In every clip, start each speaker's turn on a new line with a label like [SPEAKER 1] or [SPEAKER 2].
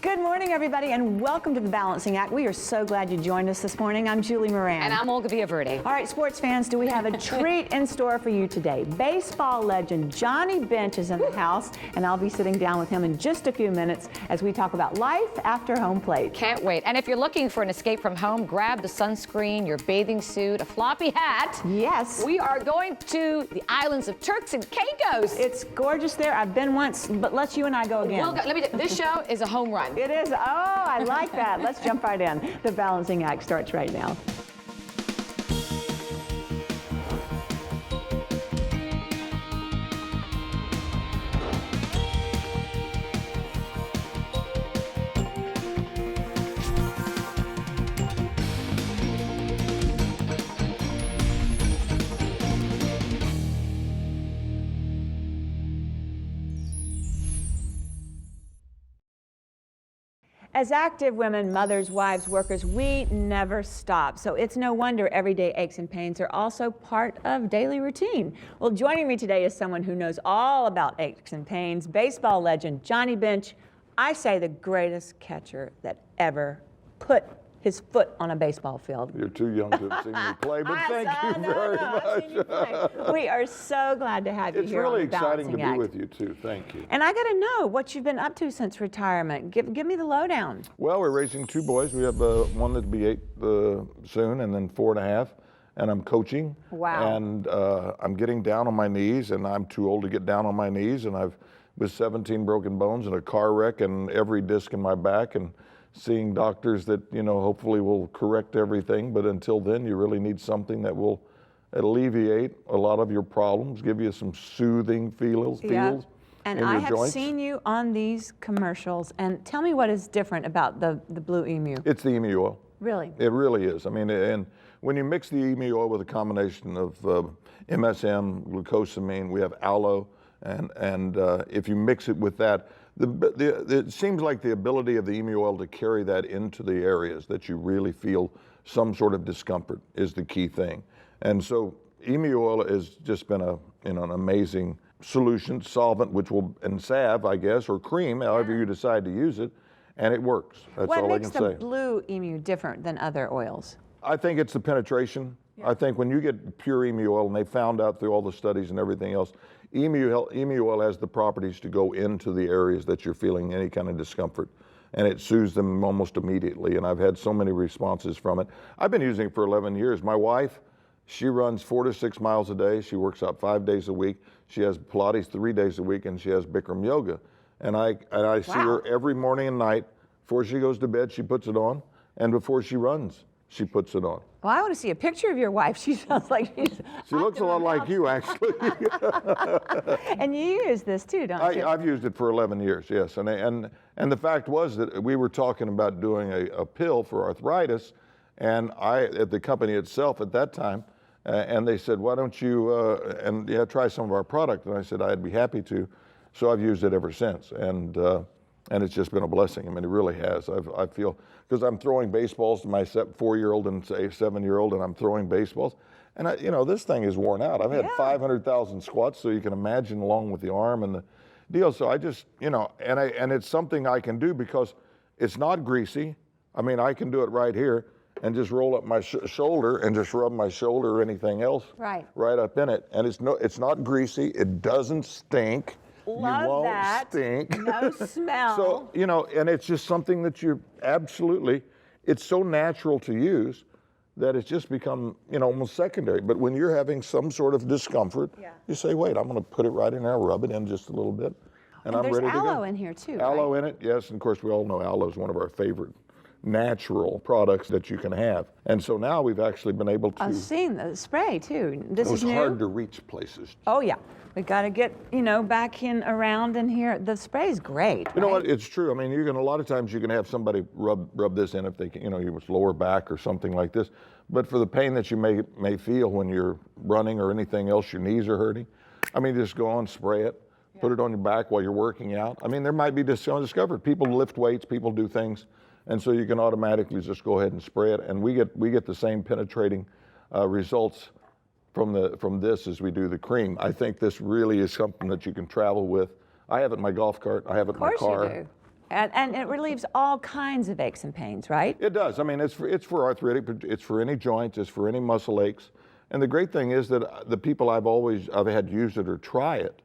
[SPEAKER 1] Good morning, everybody, and welcome to The Balancing Act. We are so glad you joined us this morning. I'm Julie Moran.
[SPEAKER 2] And I'm Olga Villaverde.
[SPEAKER 1] All right, sports fans, do we have a treat in store for you today? Baseball legend Johnny Bench is in the house, and I'll be sitting down with him in just a few minutes as we talk about life after home plate.
[SPEAKER 2] Can't wait. And if you're looking for an escape from home, grab the sunscreen, your bathing suit, a floppy hat.
[SPEAKER 1] Yes.
[SPEAKER 2] We are going to the islands of Turks and Caicos.
[SPEAKER 1] It's gorgeous there. I've been once, but let's you and I go again.
[SPEAKER 2] Well, this show is a home run.
[SPEAKER 1] It is. Oh, I like that. Let's jump right in. The Balancing Act starts right now. As active women, mothers, wives, workers, we never stop. So it's no wonder everyday aches and pains are also part of daily routine. Well, joining me today is someone who knows all about aches and pains, baseball legend Johnny Bench. I say the greatest catcher that ever put his foot on a baseball field.
[SPEAKER 3] You're too young to have seen me play, but thank you very much.
[SPEAKER 1] We are so glad to have you here.
[SPEAKER 3] It's really
[SPEAKER 1] on The
[SPEAKER 3] exciting to
[SPEAKER 1] Balancing
[SPEAKER 3] be
[SPEAKER 1] Act.
[SPEAKER 3] with you too. Thank you.
[SPEAKER 1] And I got to know what you've been up to since retirement. Give me the lowdown.
[SPEAKER 3] Well, we're raising two boys. We have one that'll be 8 soon, and then 4.5. And I'm coaching.
[SPEAKER 1] Wow.
[SPEAKER 3] And I'm getting down on my knees, and I'm too old to get down on my knees. And I've with 17 broken bones and a car wreck and every disc in my back, and seeing doctors that, you know, hopefully will correct everything. But until then, you really need something that will alleviate a lot of your problems, give you some soothing feels
[SPEAKER 1] Yeah. And
[SPEAKER 3] in
[SPEAKER 1] I
[SPEAKER 3] your
[SPEAKER 1] have
[SPEAKER 3] joints.
[SPEAKER 1] seen you on these commercials. And tell me what is different about the Blue Emu.
[SPEAKER 3] It's the emu oil.
[SPEAKER 1] Really?
[SPEAKER 3] It really is. I mean, and when you mix the emu oil with a combination of MSM, glucosamine, we have aloe, and if you mix it with that, it seems like the ability of the emu oil to carry that into the areas that you really feel some sort of discomfort is the key thing. And so emu oil has just been an amazing solution, solvent, and salve, I guess, or cream, however you decide to use it, and it works. That's
[SPEAKER 1] What
[SPEAKER 3] all I
[SPEAKER 1] makes
[SPEAKER 3] can
[SPEAKER 1] the
[SPEAKER 3] say.
[SPEAKER 1] Blue Emu different than other oils?
[SPEAKER 3] I think it's the penetration. Yeah. I think when you get pure emu oil, and they found out through all the studies and everything else, emu oil has the properties to go into the areas that you're feeling any kind of discomfort, and it soothes them almost immediately. And I've had so many responses from it. I've been using it for 11 years. My wife, she runs 4 to 6 miles a day. She works out 5 days a week. She has Pilates 3 days a week, and she has Bikram yoga. And I see her every morning and night. Before she goes to bed, she puts it on, and before she runs, she puts it on.
[SPEAKER 1] Well, I want to see a picture of your wife. She sounds like she's...
[SPEAKER 3] She looks a lot like you, actually.
[SPEAKER 1] And you use this too, don't you?
[SPEAKER 3] I've used it for 11 years, yes. And the fact was that we were talking about doing a pill for arthritis, and at the company itself at that time, and they said, why don't you try some of our product? And I said, I'd be happy to. So I've used it ever since. And it's just been a blessing. I mean, it really has. I feel, because I'm throwing baseballs to my 4-year-old and say 7-year-old, and I'm throwing baseballs. And this thing is worn out. I've had 500,000 squats, so you can imagine, along with the arm and the deal. So I just, and it's something I can do because it's not greasy. I mean, I can do it right here and just roll up my shoulder and just rub my shoulder or anything else right up in it. And it's not greasy. It doesn't stink.
[SPEAKER 1] Love
[SPEAKER 3] you won't
[SPEAKER 1] that.
[SPEAKER 3] stink.
[SPEAKER 1] No smell.
[SPEAKER 3] So, and it's just something that it's so natural to use that it's just become, almost secondary. But when you're having some sort of discomfort, you say, wait, I'm going to put it right in there, rub it in just a little bit, and I'm ready to go.
[SPEAKER 1] There's aloe in here too,
[SPEAKER 3] Aloe in it, yes. And of course, we all know aloe is one of our favorite natural products that you can have. And so now we've actually been able to...
[SPEAKER 1] I've seen the spray too. This
[SPEAKER 3] it
[SPEAKER 1] is
[SPEAKER 3] was
[SPEAKER 1] new?
[SPEAKER 3] hard to reach places.
[SPEAKER 1] Oh yeah. We got to get, back around in here. The spray is great.
[SPEAKER 3] You know what? It's true. I mean, a lot of times you can have somebody rub this in if they can, with lower back or something like this. But for the pain that you may feel when you're running or anything else, your knees are hurting. I mean, just go on, spray it, put it on your back while you're working out. I mean, there might be discovered. People lift weights, people do things, and so you can automatically just go ahead and spray it, and we get the same penetrating results from this as we do the cream. I think this really is something that you can travel with. I have it in my golf cart. I have it in my car.
[SPEAKER 1] Of course you do. And it relieves all kinds of aches and pains, right?
[SPEAKER 3] It does. I mean, it's for arthritic, but it's for any joints, it's for any muscle aches. And the great thing is that the people I've had use it or try it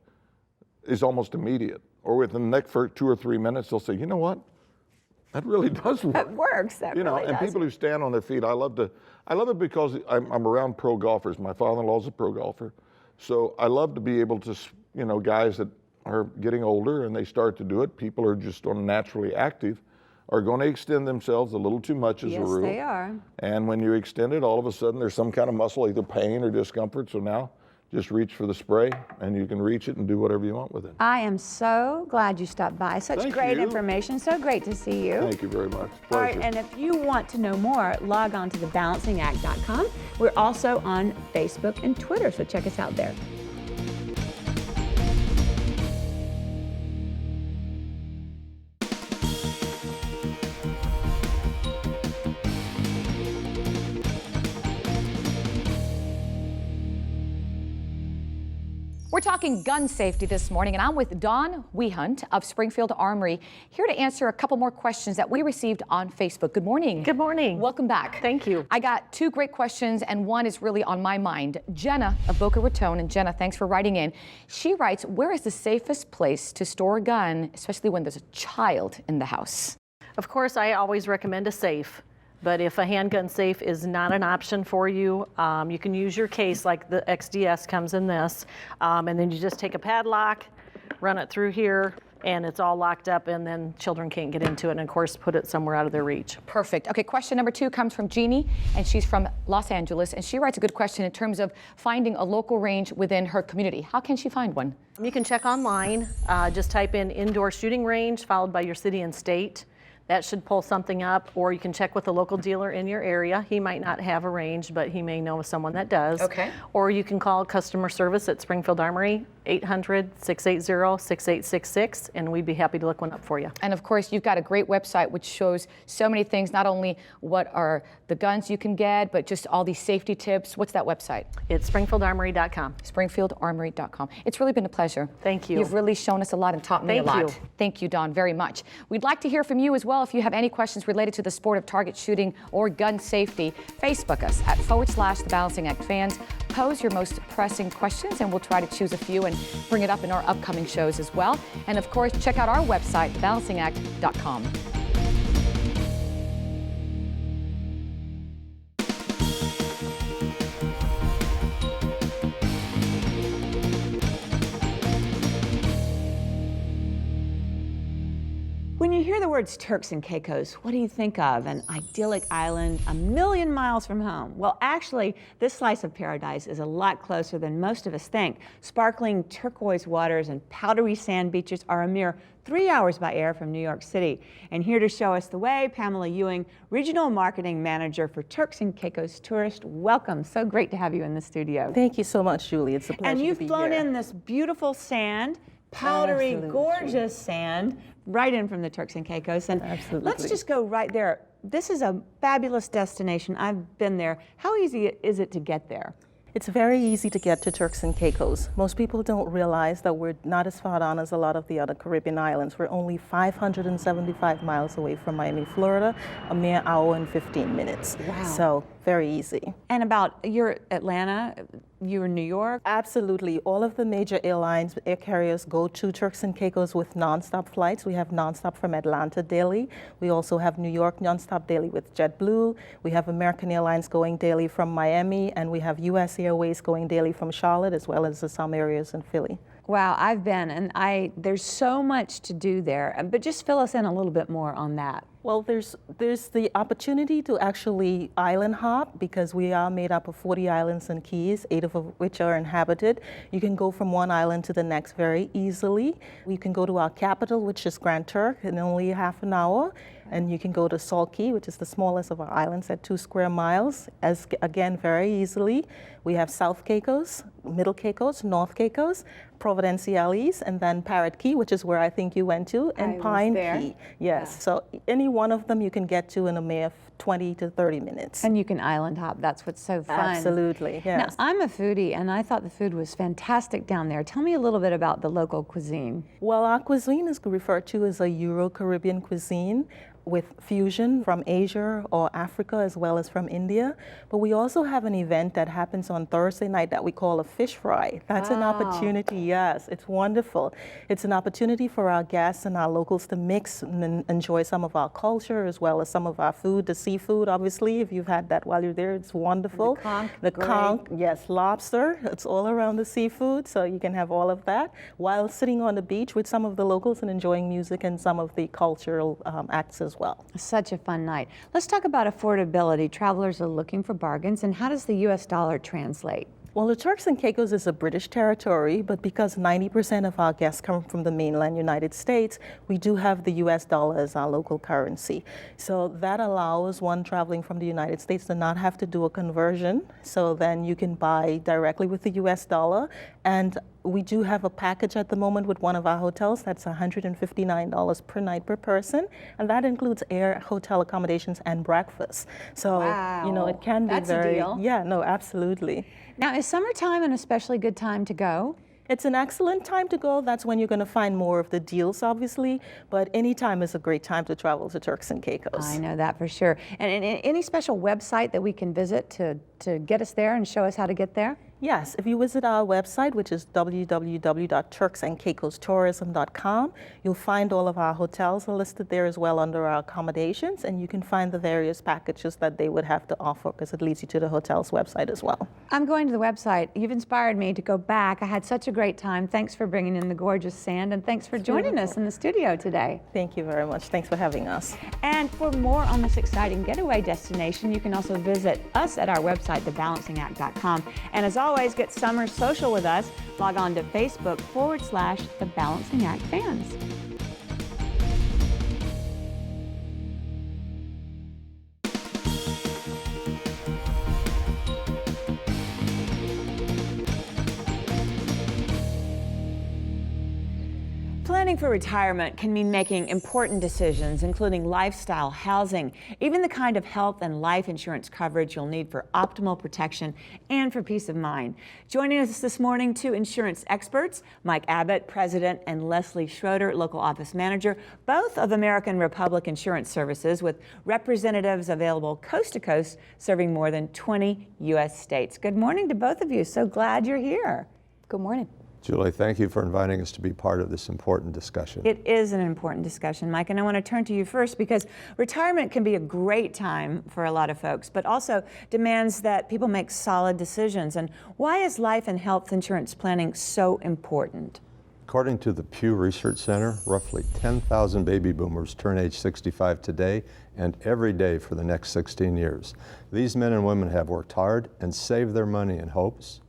[SPEAKER 3] is almost immediate. Or within the next 2 or 3 minutes, they'll say, you know what? That really does work.
[SPEAKER 1] It works. That really
[SPEAKER 3] and
[SPEAKER 1] does.
[SPEAKER 3] people who stand on their feet, I love it because I'm around pro golfers. My father-in-law's a pro golfer. So I love to be able to, guys that are getting older and they start to do it, people are just naturally active, are going to extend themselves a little too much as a rule.
[SPEAKER 1] Yes, they are.
[SPEAKER 3] And when you extend it, all of a sudden there's some kind of muscle, either pain or discomfort. So now just reach for the spray and you can reach it and do whatever you want with it.
[SPEAKER 1] I am so glad you stopped by. Such great information. So great to see you.
[SPEAKER 3] Thank you very much. Pleasure.
[SPEAKER 1] All right, and if you want to know more, log on to thebalancingact.com. We're also on Facebook and Twitter, so check us out there.
[SPEAKER 2] We're talking gun safety this morning, and I'm with Dawn Wehunt of Springfield Armory, here to answer a couple more questions that we received on Facebook. Good morning.
[SPEAKER 4] Good morning.
[SPEAKER 2] Welcome back.
[SPEAKER 4] Thank you.
[SPEAKER 2] I got 2 great questions, and one is really on my mind. Jenna of Boca Raton, and Jenna, thanks for writing in. She writes, where is the safest place to store a gun, especially when there's a child in the house?
[SPEAKER 4] Of course, I always recommend a safe. But if a handgun safe is not an option for you, you can use your case like the XDS comes in this, and then you just take a padlock, run it through here, and it's all locked up, and then children can't get into it, and of course put it somewhere out of their reach.
[SPEAKER 2] Perfect. Okay, question number 2 comes from Jeannie, and she's from Los Angeles, and she writes a good question in terms of finding a local range within her community. How can she find one?
[SPEAKER 4] You can check online, just type in indoor shooting range followed by your city and state. That should pull something up, or you can check with a local dealer in your area. He might not have a range, but he may know someone that does.
[SPEAKER 2] Okay.
[SPEAKER 4] Or you can call customer service at Springfield Armory, 800-680-6866, and we'd be happy to look one up for you.
[SPEAKER 2] And of course, you've got a great website which shows so many things, not only what are the guns you can get, but just all these safety tips. What's that website?
[SPEAKER 4] It's springfieldarmory.com.
[SPEAKER 2] springfieldarmory.com. It's really been a pleasure.
[SPEAKER 4] Thank you.
[SPEAKER 2] You've really shown us a lot and taught me a lot.
[SPEAKER 4] Thank you.
[SPEAKER 2] Thank you, Dawn, very much. We'd like to hear from you as well. If you have any questions related to the sport of target shooting or gun safety, Facebook us at /The Balancing Act Fans. Pose your most pressing questions, and we'll try to choose a few and bring it up in our upcoming shows as well. And of course, check out our website, thebalancingact.com.
[SPEAKER 1] When you hear the words Turks and Caicos, what do you think of? An idyllic island a million miles from home? Well, actually, this slice of paradise is a lot closer than most of us think. Sparkling turquoise waters and powdery sand beaches are a mere 3 hours by air from New York City. And here to show us the way, Pamela Ewing, Regional Marketing Manager for Turks and Caicos Tourist. Welcome. So great to have you in the studio.
[SPEAKER 5] Thank you so much, Julie. It's a pleasure
[SPEAKER 1] And
[SPEAKER 5] to
[SPEAKER 1] you've
[SPEAKER 5] be
[SPEAKER 1] flown
[SPEAKER 5] here.
[SPEAKER 1] in this beautiful sand, powdery,
[SPEAKER 5] Absolutely.
[SPEAKER 1] gorgeous sand, right in from the Turks and Caicos. And
[SPEAKER 5] Absolutely.
[SPEAKER 1] let's just go right there. This is a fabulous destination. I've been there. How easy is it to get there?
[SPEAKER 5] It's very easy to get to Turks and Caicos. Most people don't realize that we're not as far on as a lot of the other Caribbean islands. We're only 575 miles away from Miami, Florida, a mere hour and 15 minutes.
[SPEAKER 1] Wow.
[SPEAKER 5] So very easy.
[SPEAKER 1] And you're Atlanta, you're New York.
[SPEAKER 5] Absolutely. All of the major airlines, air carriers go to Turks and Caicos with nonstop flights. We have nonstop from Atlanta daily. We also have New York nonstop daily with JetBlue. We have American Airlines going daily from Miami, and we have US Airways going daily from Charlotte, as well as some areas in Philly.
[SPEAKER 1] Wow, I've been, and there's so much to do there. But just fill us in a little bit more on that.
[SPEAKER 5] Well, there's the opportunity to actually island hop, because we are made up of 40 islands and keys, 8 of which are inhabited. You can go from one island to the next very easily. You can go to our capital, which is Grand Turk, in only half an hour. And you can go to Salt Key, which is the smallest of our islands at 2 square miles, again, very easily. We have South Caicos, Middle Caicos, North Caicos, Providenciales, and then Parrot Key, which is where I think you went to, and
[SPEAKER 1] I was
[SPEAKER 5] Pine
[SPEAKER 1] there.
[SPEAKER 5] Key. Yes, so any one of them you can get to in a mere 20 to 30 minutes.
[SPEAKER 1] And you can island hop. That's what's so fun.
[SPEAKER 5] Absolutely, yes.
[SPEAKER 1] Now, I'm a foodie, and I thought the food was fantastic down there. Tell me a little bit about the local cuisine.
[SPEAKER 5] Well, our cuisine is referred to as a Euro-Caribbean cuisine with fusion from Asia or Africa as well as from India. But we also have an event that happens on Thursday night that we call a fish fry. That's an opportunity, yes, it's wonderful. It's an opportunity for our guests and our locals to mix and enjoy some of our culture as well as some of our food, the seafood, obviously, if you've had that while you're there, it's wonderful.
[SPEAKER 1] The
[SPEAKER 5] conch, yes, lobster, it's all around the seafood, so you can have all of that while sitting on the beach with some of the locals and enjoying music and some of the cultural acts as well.
[SPEAKER 1] Such a fun night. Let's talk about affordability. Travelers are looking for bargains, and how does the U.S. dollar translate?
[SPEAKER 5] Well, the Turks and Caicos is a British territory, but because 90% of our guests come from the mainland United States, we do have the US dollar as our local currency. So that allows one traveling from the United States to not have to do a conversion. So then you can buy directly with the US dollar. And we do have a package at the moment with one of our hotels that's $159 per night per person, and that includes air, hotel accommodations, and breakfast. So, you know, it can be
[SPEAKER 1] That's a deal.
[SPEAKER 5] Yeah, no, absolutely.
[SPEAKER 1] Now, is summertime an especially good time to go?
[SPEAKER 5] It's an excellent time to go. That's when you're going to find more of the deals, obviously. But any time is a great time to travel to Turks and Caicos.
[SPEAKER 1] I know that for sure. And any special website that we can visit to get us there and show us how to get there?
[SPEAKER 5] Yes, if you visit our website, which is www.turksandcaicostourism.com, you'll find all of our hotels are listed there as well under our accommodations, and you can find the various packages that they would have to offer because it leads you to the hotel's website as well.
[SPEAKER 1] I'm going to the website. You've inspired me to go back. I had such a great time. Thanks for bringing in the gorgeous sand, and thanks for joining us in the studio today.
[SPEAKER 5] Thank you very much. Thanks for having us.
[SPEAKER 1] And for more on this exciting getaway destination, you can also visit us at our website, thebalancingact.com. And as always, get summer social with us. Log on to Facebook/The Balancing Act Fans. Planning for retirement can mean making important decisions, including lifestyle, housing, even the kind of health and life insurance coverage you'll need for optimal protection and for peace of mind. Joining us this morning, two insurance experts, Mike Abbott, President, and Leslie Schroeder, Local Office Manager, both of American Republic Insurance Services, with representatives available coast to coast, serving more than 20 U.S. states. Good morning to both of you. So glad you're here.
[SPEAKER 2] Good morning.
[SPEAKER 6] Julie, thank you for inviting us to be part of this important discussion.
[SPEAKER 1] It is an important discussion, Mike, and I want to turn to you first because retirement can be a great time for a lot of folks, but also demands that people make solid decisions. And why is life and health insurance planning so important?
[SPEAKER 6] According to the Pew Research Center, roughly 10,000 baby boomers turn age 65 today and every day for the next 16 years. These men and women have worked hard and saved their money in hopes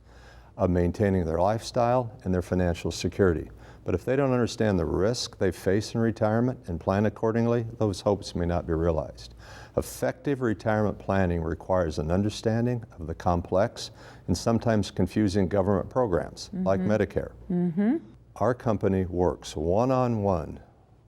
[SPEAKER 6] of maintaining their lifestyle and their financial security. But if they don't understand the risk they face in retirement and plan accordingly, those hopes may not be realized. Effective retirement planning requires an understanding of the complex and sometimes confusing government programs like Medicare. Our company works one-on-one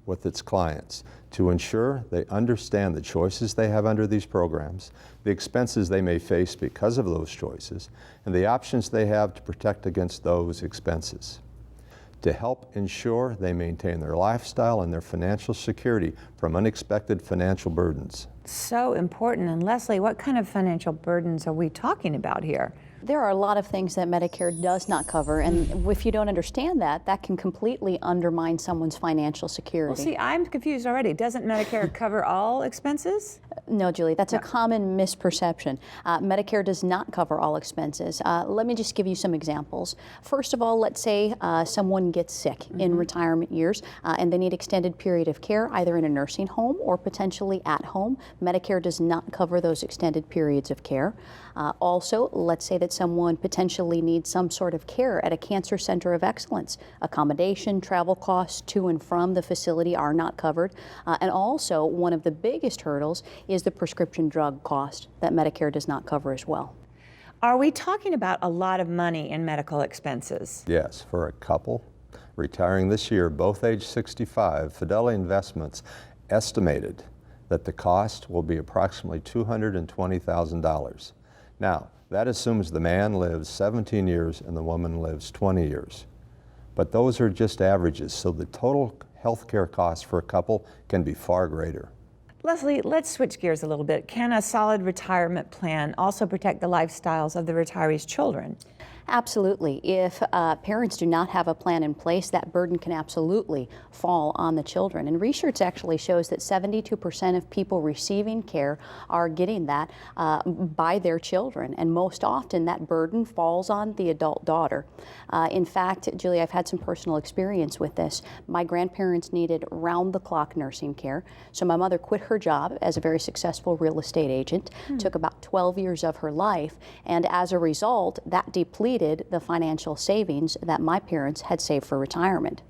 [SPEAKER 6] with its clients to ensure they understand the choices they have under these programs, the expenses they may face because of those choices, and the options they have to protect against those expenses. To help ensure they maintain their lifestyle and their financial security from unexpected financial burdens.
[SPEAKER 1] So important. And Leslie, what kind of financial burdens are we talking about here?
[SPEAKER 7] There are a lot of things that Medicare does not cover, and if you don't understand that, that can completely undermine someone's financial security.
[SPEAKER 1] Well, see, I'm confused already. Doesn't Medicare cover all expenses?
[SPEAKER 7] No, Julie, that's a common misperception. Medicare does not cover all expenses. Let me just give you some examples. First of all, let's say someone gets sick in retirement years and they need extended period of care, either in a nursing home or potentially at home. Medicare does not cover those extended periods of care. Also, let's say that someone potentially needs some sort of care at a cancer center of excellence. Accommodation, travel costs to and from the facility are not covered. And also, one of the biggest hurdles is the prescription drug cost that Medicare does not cover as well.
[SPEAKER 1] Are we talking about a lot of money in medical expenses?
[SPEAKER 6] Yes, for a couple retiring this year, both age 65, Fidelity Investments estimated that the cost will be approximately $220,000. Now, that assumes the man lives 17 years and the woman lives 20 years. But those are just averages, so the total health care costs for a couple can be far greater.
[SPEAKER 1] Leslie, let's switch gears a little bit. Can a solid retirement plan also protect the lifestyles of the retirees' children?
[SPEAKER 7] Absolutely. If parents do not have a plan in place, that burden can absolutely fall on the children. And research actually shows that 72% of people receiving care are getting that by their children. And most often that burden falls on the adult daughter. In fact, Julie, I've had some personal experience with this. My grandparents needed round-the-clock nursing care. So my mother quit her job as a very successful real estate agent, took about 12 years of her life. And as a result, that depleted the financial savings that my parents had saved for retirement.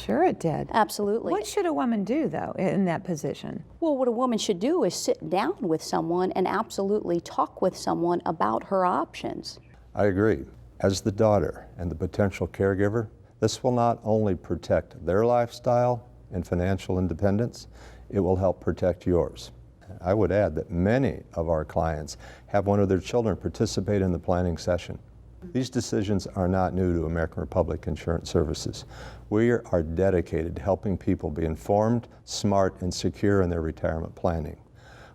[SPEAKER 1] Sure it did.
[SPEAKER 7] Absolutely.
[SPEAKER 1] What should a woman do, though, in that position?
[SPEAKER 7] Well, what a woman should do is sit down with someone and absolutely talk with someone about her options.
[SPEAKER 6] I agree. As the daughter and the potential caregiver, this will not only protect their lifestyle and financial independence, it will help protect yours. I would add that many of our clients have one of their children participate in the planning session. These decisions are not new to American Republic Insurance Services. We are dedicated to helping people be informed, smart, and secure in their retirement planning.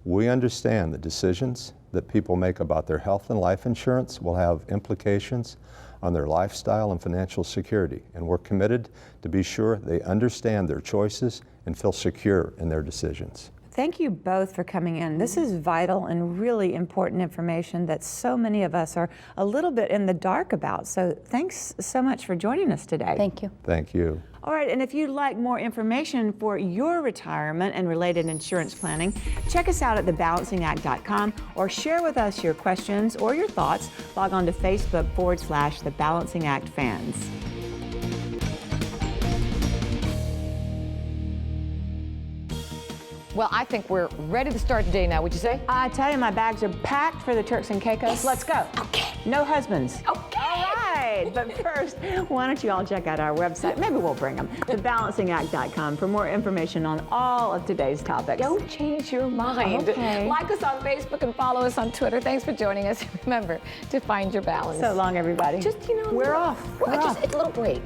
[SPEAKER 6] We understand the decisions that people make about their health and life insurance will have implications on their lifestyle and financial security, and we're committed to be sure they understand their choices and feel secure in their decisions.
[SPEAKER 1] Thank you both for coming in. This is vital and really important information that so many of us are a little bit in the dark about. So thanks so much for joining us today.
[SPEAKER 7] Thank you.
[SPEAKER 6] Thank you.
[SPEAKER 1] All right, and if you'd like more information for your retirement and related insurance planning, check us out at thebalancingact.com or share with us your questions or your thoughts. Log on to Facebook/The Balancing Act Fans.
[SPEAKER 2] Well, I think we're ready to start the day now, would you say?
[SPEAKER 1] I tell you, my bags are packed for the Turks and Caicos.
[SPEAKER 2] Yes.
[SPEAKER 1] Let's go.
[SPEAKER 2] Okay.
[SPEAKER 1] No husbands.
[SPEAKER 2] Okay.
[SPEAKER 1] All right. But first, why don't you all check out our website? Maybe we'll bring them. Thebalancingact.com for more information on all of today's topics.
[SPEAKER 2] Don't change your mind.
[SPEAKER 1] Okay.
[SPEAKER 2] Like us on Facebook and follow us on Twitter. Thanks for joining us. Remember to find your balance.
[SPEAKER 1] So long, everybody.
[SPEAKER 2] Just,
[SPEAKER 1] we're off.
[SPEAKER 2] Just a little break.